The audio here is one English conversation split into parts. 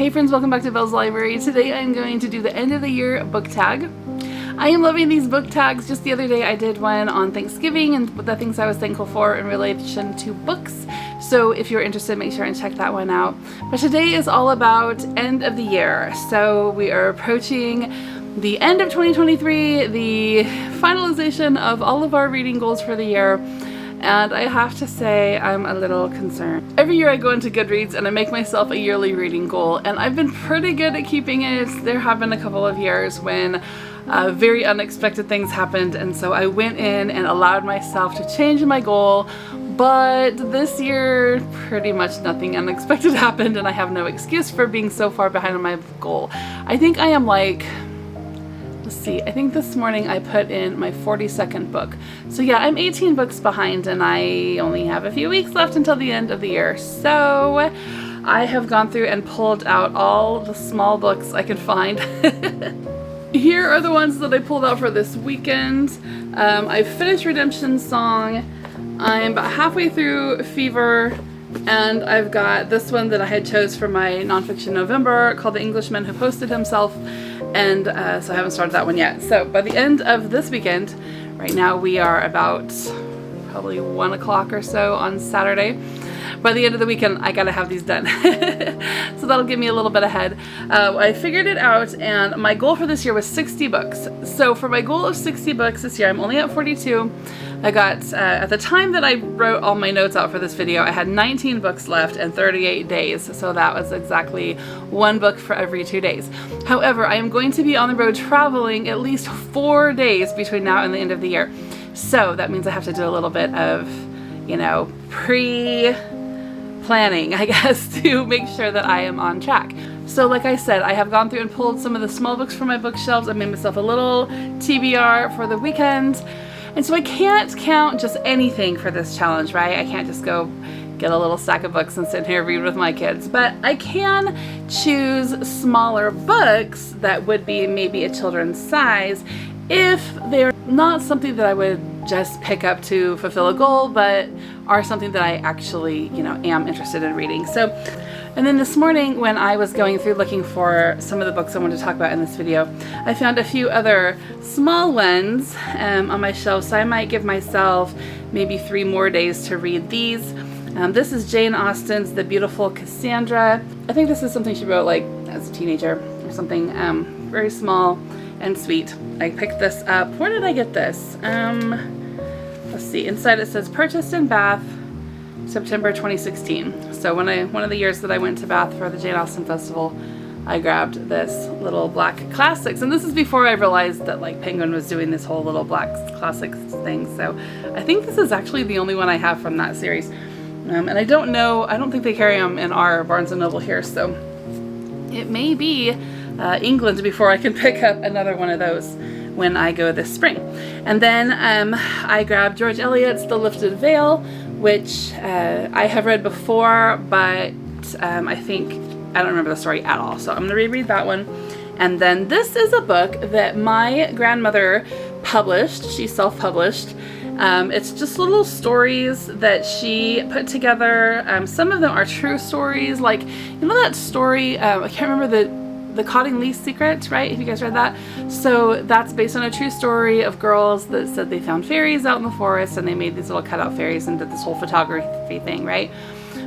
Hey friends, welcome back to Belle's Library. Today I'm going to do the end of the year book tag. I am loving these book tags. Just the other day I did one on Thanksgiving and the things I was thankful for in relation to books. So if you're interested, make sure and check that one out. But today is all about end of the year. So we are approaching the end of 2023, the finalization of all of our reading goals for the year. And I have to say I'm a little concerned. Every year I go into Goodreads and I make myself a yearly reading goal, and I've been pretty good at keeping it. There have been a couple of years when very unexpected things happened, and so I went in and allowed myself to change my goal. But this year, pretty much nothing unexpected happened, and I have no excuse for being so far behind on my goal. I think I am like, let's see, I think this morning I put in my 42nd book. So yeah, I'm 18 books behind and I only have a few weeks left until the end of the year. So I have gone through and pulled out all the small books I could find. Here are the ones that I pulled out for this weekend. I finished Redemption Song. I'm about halfway through Fever. And I've got this one that I had chose for my nonfiction November called The Englishman Who Posted Himself. And so I haven't started that one yet. So by the end of this weekend, right now we are about probably 1 o'clock or so on Saturday. By the end of the weekend, I gotta have these done. So that'll give me a little bit ahead. I figured it out, and my goal for this year was 60 books. So for my goal of 60 books this year, I'm only at 42. I got, at the time that I wrote all my notes out for this video, I had 19 books left and 38 days. So that was exactly one book for every 2 days. However, I am going to be on the road traveling at least 4 days between now and the end of the year. So that means I have to do a little bit of, you know, planning, I guess, to make sure that I am on track. So like I said, I have gone through and pulled some of the small books from my bookshelves. I made myself a little TBR for the weekend. And so I can't count just anything for this challenge, right? I can't just go get a little stack of books and sit here and read with my kids. But I can choose smaller books that would be maybe a children's size if they're not something that I would just pick up to fulfill a goal, but are something that I actually, you know, am interested in reading. So, and then this morning when I was going through looking for some of the books I wanted to talk about in this video, I found a few other small ones on my shelf, so I might give myself maybe 3 more days to read these. This is Jane Austen's The Beautiful Cassandra. I think this is something she wrote like as a teenager or something, very small and sweet. I picked this up. Where did I get this? Let's see. Inside it says purchased in Bath, September 2016. So one of the years that I went to Bath for the Jane Austen Festival, I grabbed this little black classics. And this is before I realized that like Penguin was doing this whole little black classics thing. So I think this is actually the only one I have from that series. And I don't know, I don't think they carry them in our Barnes & Noble here. So it may be England before I can pick up another one of those when I go this spring. And then I grabbed George Eliot's The Lifted Veil, which I have read before, but I don't remember the story at all. So I'm gonna reread that one. And then this is a book that my grandmother published. She self-published. It's just little stories that she put together. Some of them are true stories, like, you know that story, I can't remember the Cottingley Secret, right? Have you guys read that? So that's based on a true story of girls that said they found fairies out in the forest and they made these little cutout fairies and did this whole photography thing, right?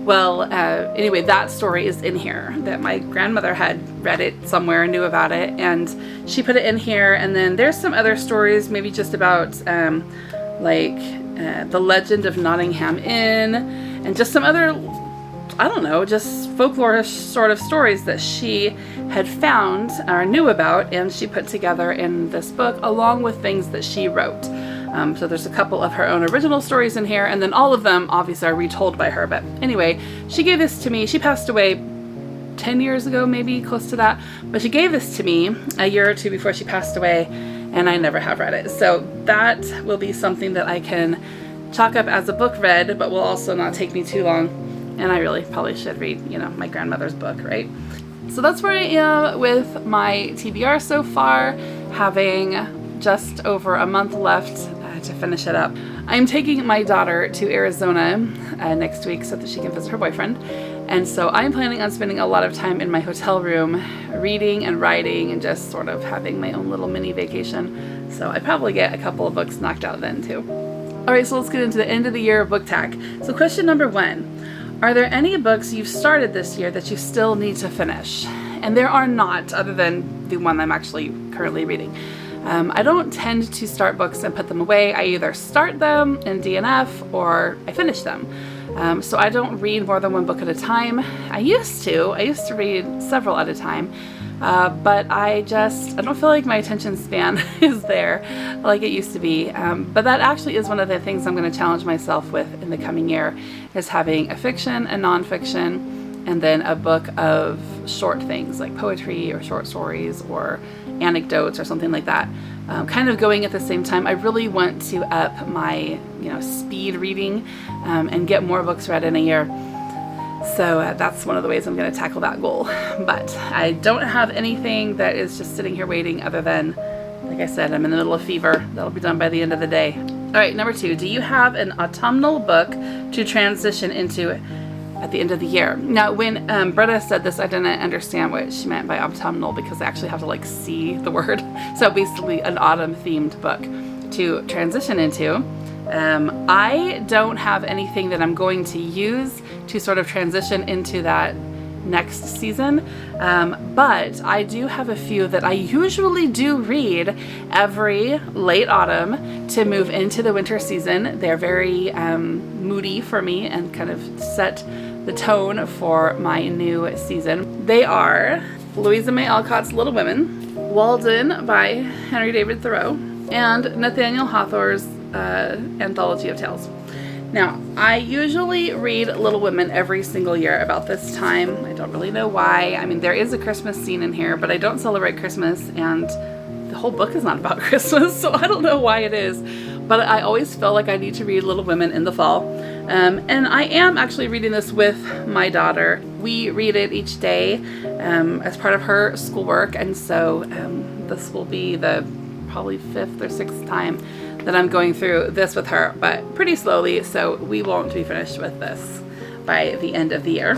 Well, anyway, that story is in here, that my grandmother had read it somewhere and knew about it, and she put it in here. And then there's some other stories, maybe just about the legend of Nottingham Inn, and just some other, I don't know, just folklore sort of stories that she had found or knew about, and she put together in this book along with things that she wrote. So there's a couple of her own original stories in here, and then all of them obviously are retold by her. But anyway, she gave this to me. She passed away 10 years ago, maybe close to that, but she gave this to me a year or two before she passed away, and I never have read it. So that will be something that I can chalk up as a book read, but will also not take me too long. And I really probably should read, you know, my grandmother's book, right? So that's where I am with my TBR so far, having just over a month left to finish it up. I'm taking my daughter to Arizona next week so that she can visit her boyfriend. And so I'm planning on spending a lot of time in my hotel room reading and writing and just sort of having my own little mini vacation. So I probably get a couple of books knocked out then too. All right, so let's get into the end of the year book tag. So question number 1, are there any books you've started this year that you still need to finish? And there are not, other than the one I'm actually currently reading. I don't tend to start books and put them away. I either start them in DNF or I finish them. So I don't read more than one book at a time. I used to read several at a time, but I don't feel like my attention span is there like it used to be. But that actually is one of the things I'm going to challenge myself with in the coming year, is having a fiction, a nonfiction, and then a book of short things like poetry or short stories or anecdotes or something like that, kind of going at the same time. I really want to up my speed reading and get more books read in a year. So that's one of the ways I'm going to tackle that goal. But I don't have anything that is just sitting here waiting, other than, like I said, I'm in the middle of fever. That'll be done by the end of the day. All right, number 2, do you have an autumnal book to transition into at the end of the year? Now, when Britta said this, I didn't understand what she meant by autumnal, because I actually have to see the word. So basically an autumn themed book to transition into. I don't have anything that I'm going to use to sort of transition into that next season, but I do have a few that I usually do read every late autumn to move into the winter season. They're very moody for me and kind of set the tone for my new season. They are Louisa May Alcott's Little Women, Walden by Henry David Thoreau, and Nathaniel Hawthorne's Anthology of Tales. Now, I usually read Little Women every single year about this time. I don't really know why. I mean, there is a Christmas scene in here, but I don't celebrate Christmas, and the whole book is not about Christmas, so I don't know why it is. But I always feel like I need to read Little Women in the fall. And I am actually reading this with my daughter. We read it each day as part of her schoolwork, and so this will be the probably 5th or 6th time that I'm going through this with her, but pretty slowly, so we won't be finished with this by the end of the year.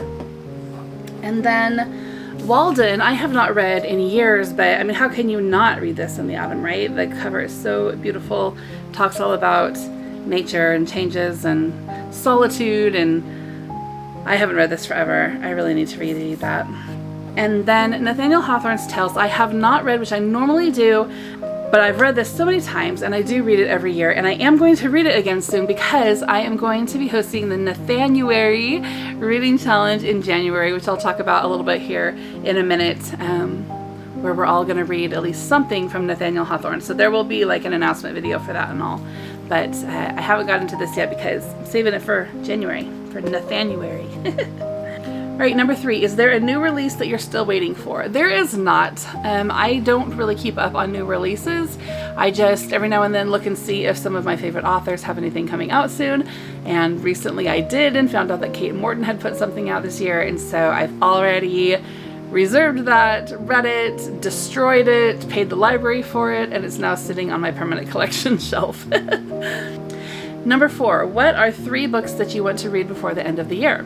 And then Walden, I have not read in years, but I mean, how can you not read this in the autumn, right? The cover is so beautiful, talks all about nature and changes and solitude, and I haven't read this forever. I really need to read that. And then Nathaniel Hawthorne's Tales, I have not read, which I normally do, but I've read this so many times, and I do read it every year, and I am going to read it again soon because I am going to be hosting the Nathanuary Reading Challenge in January, which I'll talk about a little bit here in a minute, where we're all going to read at least something from Nathaniel Hawthorne. So there will be like an announcement video for that and all, but I haven't gotten to this yet because I'm saving it for January, for Nathanuary. All right, number 3, is there a new release that you're still waiting for? There is not. I don't really keep up on new releases. I just every now and then look and see if some of my favorite authors have anything coming out soon. And recently I did, and found out that Kate Morton had put something out this year. And so I've already reserved that, read it, destroyed it, paid the library for it, and it's now sitting on my permanent collection shelf. Number 4, what are 3 books that you want to read before the end of the year?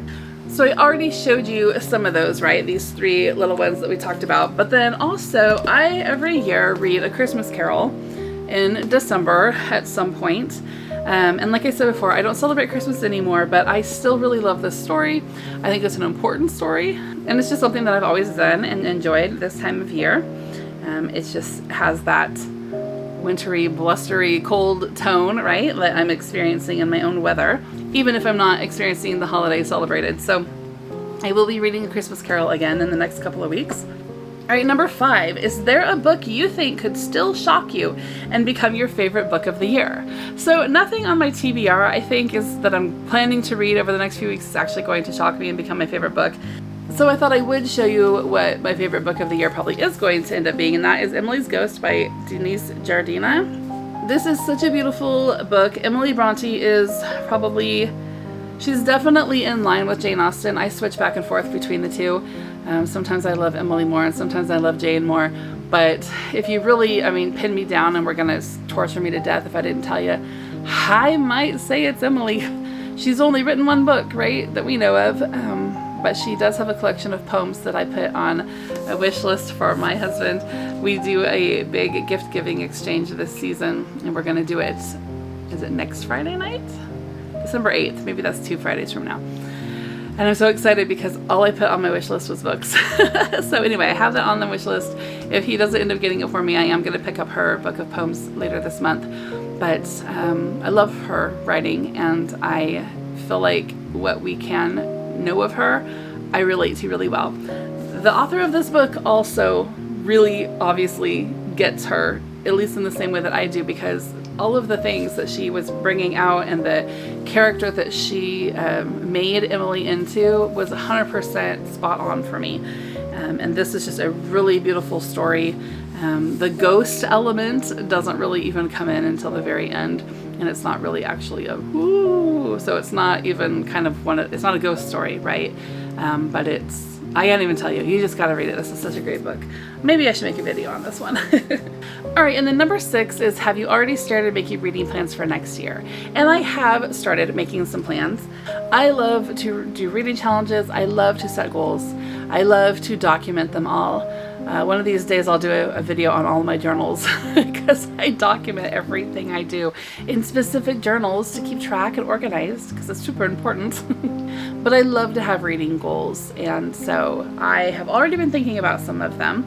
So I already showed you some of those, right? These 3 little ones that we talked about. But then also, I every year read A Christmas Carol in December at some point. And like I said before, I don't celebrate Christmas anymore, but I still really love this story. I think it's an important story, and it's just something that I've always done and enjoyed this time of year. It just has that wintry, blustery, cold tone, right, that I'm experiencing in my own weather, even if I'm not experiencing the holiday celebrated. So I will be reading A Christmas Carol again in the next couple of weeks. All right, number 5, is there a book you think could still shock you and become your favorite book of the year? So nothing on my TBR, I think, is that I'm planning to read over the next few weeks is actually going to shock me and become my favorite book. So I thought I would show you what my favorite book of the year probably is going to end up being, and that is Emily's Ghost by Denise Jardina. This is such a beautiful book. Emily Bronte is she's definitely in line with Jane Austen. I switch back and forth between the two. Sometimes I love Emily more, and sometimes I love Jane more. But if you really, pin me down and we're going to torture me to death if I didn't tell you, I might say it's Emily. She's only written 1 book, right, that we know of. but she does have a collection of poems that I put on a wish list for my husband. We do a big gift giving exchange this season, and we're gonna do it, is it next Friday night? December 8th, maybe that's 2 Fridays from now. And I'm so excited because all I put on my wish list was books. So anyway, I have that on the wish list. If he doesn't end up getting it for me, I am going to pick up her book of poems later this month. But I love her writing, and I feel like what we can know of her, I relate to really well. The author of this book also really obviously gets her, at least in the same way that I do, because all of the things that she was bringing out and the character that she made Emily into was 100% spot on for me. And this is just a really beautiful story. The ghost element doesn't really even come in until the very end, and it's not really actually a whoo, so it's not even kind of it's not a ghost story, right? But I can't even tell you. You just gotta read it. This is such a great book. Maybe I should make a video on this one. All right, and then number 6 is, have you already started making reading plans for next year? And I have started making some plans. I love to do reading challenges. I love to set goals. I love to document them all. One of these days I'll do a video on all of my journals because I document everything I do in specific journals to keep track and organized because it's super important. But I love to have reading goals, and so I have already been thinking about some of them.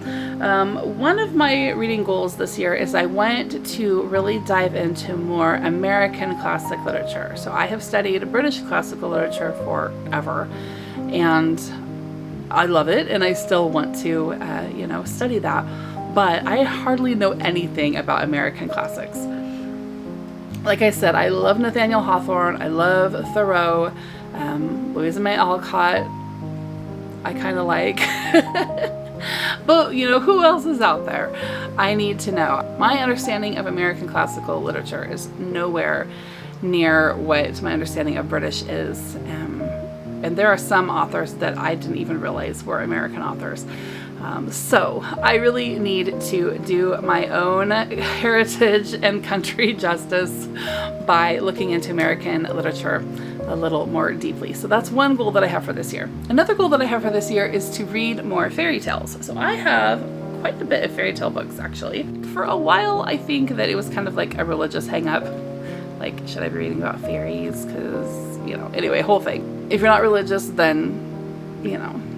One of my reading goals this year is I want to really dive into more American classic literature. So I have studied British classical literature forever, and I love it, and I still want to, study that, but I hardly know anything about American classics. Like I said, I love Nathaniel Hawthorne, I love Thoreau, Louisa May Alcott, I kind of like, but who else is out there? I need to know. My understanding of American classical literature is nowhere near what my understanding of British is. And there are some authors that I didn't even realize were American authors. So I really need to do my own heritage and country justice by looking into American literature a little more deeply. So that's one goal that I have for this year. Another goal that I have for this year is to read more fairy tales. So I have quite a bit of fairy tale books, actually. For a while, I think that it was kind of like a religious hang-up. Like, should I be reading about fairies? Because, anyway, whole thing. If you're not religious, then,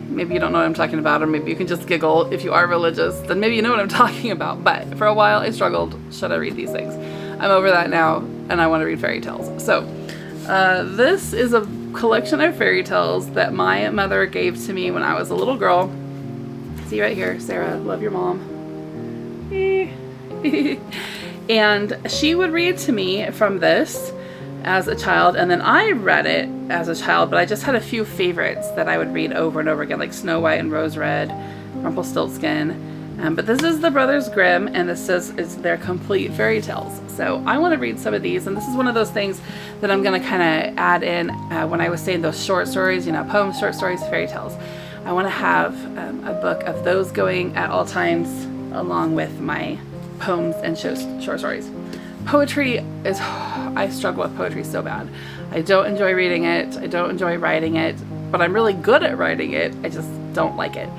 maybe you don't know what I'm talking about, or maybe you can just giggle. If you are religious, then maybe you know what I'm talking about. But for a while, I struggled. Should I read these things? I'm over that now, and I want to read fairy tales. So, this is a collection of fairy tales that my mother gave to me when I was a little girl. See right here, Sarah, love your mom. And she would read to me from this as a child, and then I read it as a child, but I just had a few favorites that I would read over and over again, like Snow White and Rose Red, Rumpelstiltskin. But this is the Brothers Grimm, and this is their complete fairy tales. So I want to read some of these, and this is one of those things that I'm going to kind of add in when I was saying those short stories, poems, short stories, fairy tales. I want to have a book of those going at all times along with my poems and short stories. Poetry is, I struggle with poetry so bad. I don't enjoy reading it, I don't enjoy writing it, but I'm really good at writing it, I just don't like it.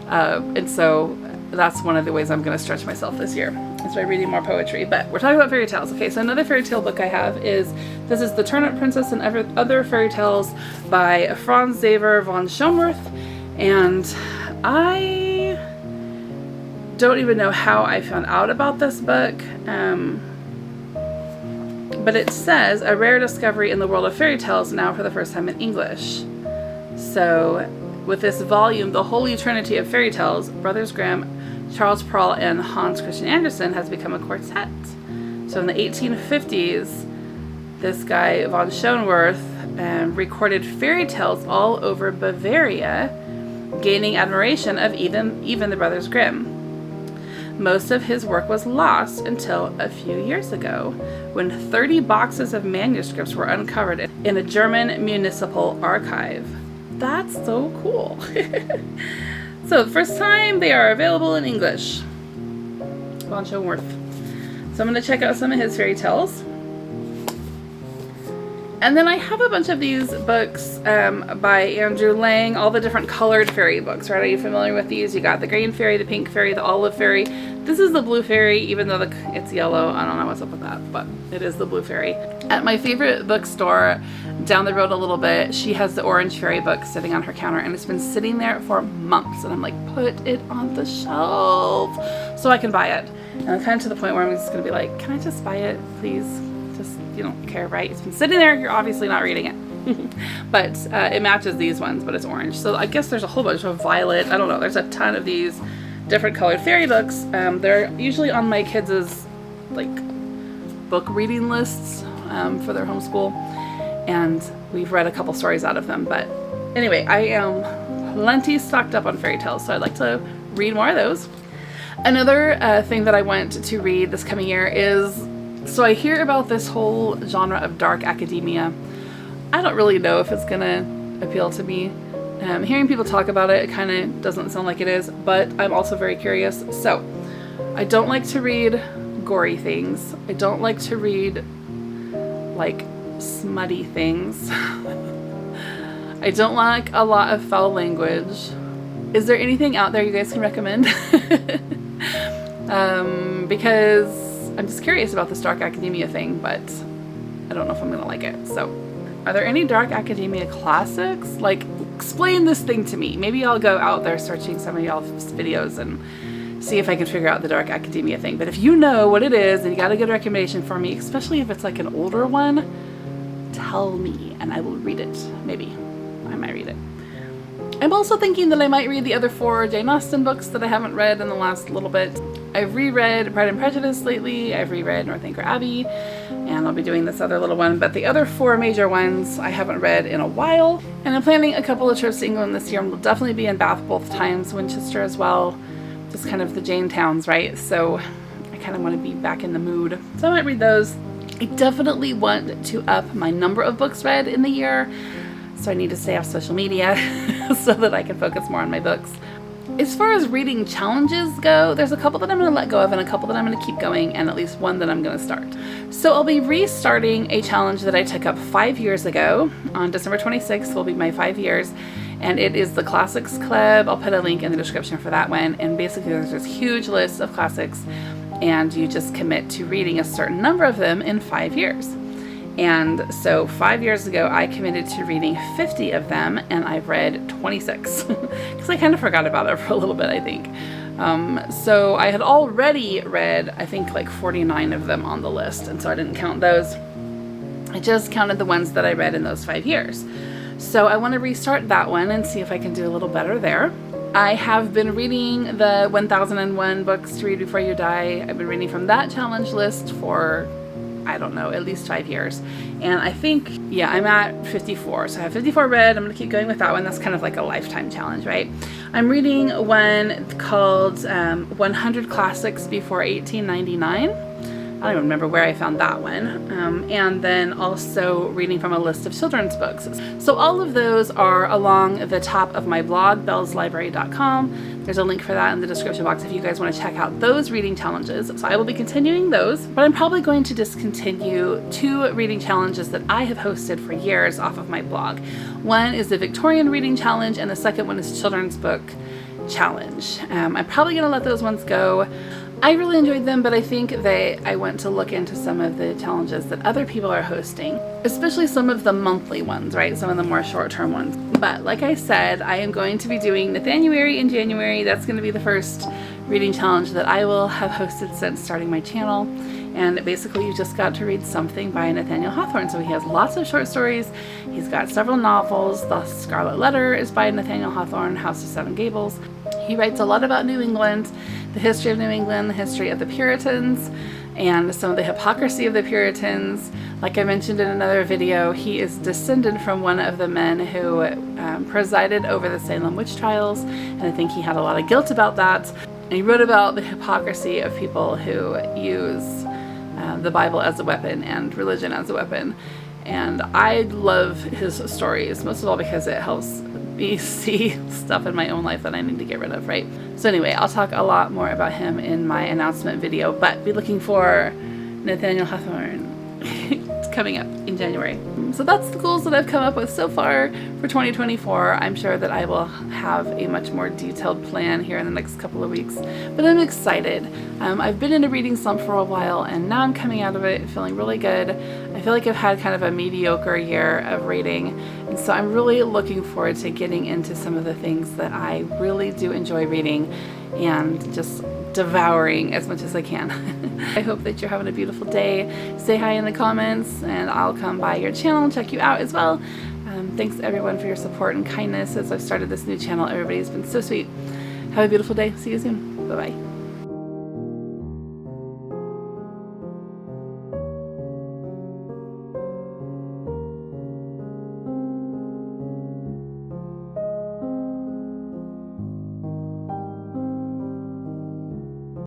And so that's one of the ways I'm going to stretch myself this year, is by reading more poetry. But we're talking about fairy tales. Okay, so another fairy tale book I have is The Turnip Princess and Other Fairy Tales by Franz Xaver von Schoenworth. And I don't even know how I found out about this book, but it says, a rare discovery in the world of fairy tales, now for the first time in English. So with this volume, The Holy Trinity of Fairy Tales, Brothers Grimm, Charles Perrault, and Hans Christian Andersen has become a quartet. So in the 1850s, this guy, von Schoenworth, recorded fairy tales all over Bavaria, gaining admiration of even the Brothers Grimm. Most of his work was lost until a few years ago, when 30 boxes of manuscripts were uncovered in a German municipal archive. That's so cool. So the first time they are available in English. Von Schoenworth. So I'm going to check out some of his fairy tales. And then I have a bunch of these books by Andrew Lang, all the different colored fairy books, right? Are you familiar with these? You got the green fairy, the pink fairy, the olive fairy. This is the blue fairy, even though it's yellow. I don't know what's up with that, but it is the blue fairy. At my favorite bookstore down the road a little bit, she has the orange fairy book sitting on her counter, and it's been sitting there for months. And I'm like, put it on the shelf so I can buy it. And I'm kind of to the point where I'm just going to be like, can I just buy it, please? Just, you don't care, right? It's been sitting there. You're obviously not reading it. But it matches these ones, but it's orange. So I guess there's a whole bunch of violet. I don't know. There's a ton of these different colored fairy books. They're usually on my kids' like book reading lists for their homeschool. And we've read a couple stories out of them. But anyway, I am plenty stocked up on fairy tales. So I'd like to read more of those. Another thing that I want to read this coming year is, so I hear about this whole genre of dark academia. I don't really know if it's gonna appeal to me. Hearing people talk about it, it kind of doesn't sound like it is, but I'm also very curious. So I don't like to read gory things. I don't like to read like smutty things. I don't like a lot of foul language. Is there anything out there you guys can recommend? Because I'm just curious about this dark academia thing, but I don't know if I'm gonna like it. So are there any dark academia classics? Like, explain this thing to me. Maybe I'll go out there searching some of y'all's videos and see if I can figure out the dark academia thing. But if you know what it is and you got a good recommendation for me, especially if it's like an older one, tell me and I will read it. Maybe I might read it. I'm also thinking that I might read the other 4 Jane Austen books that I haven't read in the last little bit. I've reread Pride and Prejudice lately, I've reread Northanger Abbey, and I'll be doing this other little one, but the other 4 major ones I haven't read in a while. And I'm planning a couple of trips to England this year, and we'll definitely be in Bath both times, Winchester as well, just kind of the Jane towns, right? So I kind of want to be back in the mood. So I might read those. I definitely want to up my number of books read in the year. So I need to stay off social media so that I can focus more on my books. As far as reading challenges go, there's a couple that I'm going to let go of and a couple that I'm going to keep going, and at least one that I'm going to start. So I'll be restarting a challenge that I took up 5 years ago. On December 26th will be my 5 years, and it is the Classics Club. I'll put a link in the description for that one. And basically there's this huge list of classics, and you just commit to reading a certain number of them in 5 years. And so 5 years ago, I committed to reading 50 of them, and I've read 26 because I kind of forgot about it for a little bit, I think. So I had already read, I think, like 49 of them on the list, and so I didn't count those. I just counted the ones that I read in those 5 years. So I want to restart that one and see if I can do a little better there. I have been reading the 1001 books to read before you die. I've been reading from that challenge list for, I don't know, at least 5 years. And I think, yeah, I'm at 54. So I have 54 read. I'm going to keep going with that one. That's kind of like a lifetime challenge, right? I'm reading one called 100 Classics Before 1899. I don't even remember where I found that one. And then also reading from a list of children's books. So all of those are along the top of my blog, bellslibrary.com. There's a link for that in the description box if you guys want to check out those reading challenges. So I will be continuing those, but I'm probably going to discontinue 2 reading challenges that I have hosted for years off of my blog. One is the Victorian Reading Challenge, and the second one is Children's Book Challenge. I'm probably going to let those ones go. I really enjoyed them, but I think I want to look into some of the challenges that other people are hosting, especially some of the monthly ones, right? Some of the more short-term ones. But like I said, I am going to be doing Nathaniel in January. That's going to be the first reading challenge that I will have hosted since starting my channel. And basically you just got to read something by Nathaniel Hawthorne. So he has lots of short stories. He's got several novels. The Scarlet Letter is by Nathaniel Hawthorne, House of Seven Gables. He writes a lot about New England, the history of New England, the history of the Puritans, and some of the hypocrisy of the Puritans. Like I mentioned in another video, he is descended from one of the men who presided over the Salem witch trials, and I think he had a lot of guilt about that. And he wrote about the hypocrisy of people who use the Bible as a weapon and religion as a weapon. And I love his stories, most of all because it helps me see stuff in my own life that I need to get rid of, right? So anyway, I'll talk a lot more about him in my announcement video, but be looking for Nathaniel Hawthorne. It's coming up in January. So that's the goals that I've come up with so far for 2024. I'm sure that I will have a much more detailed plan here in the next couple of weeks, but I'm excited. I've been in a reading slump for a while, and now I'm coming out of it feeling really good. I feel like I've had kind of a mediocre year of reading, and so I'm really looking forward to getting into some of the things that I really do enjoy reading and just devouring as much as I can. I hope that you're having a beautiful day. Say hi in the comments and I'll come by your channel and check you out as well. Thanks everyone for your support and kindness as I've started this new channel. Everybody's been so sweet. Have a beautiful day. See you soon. Bye-bye.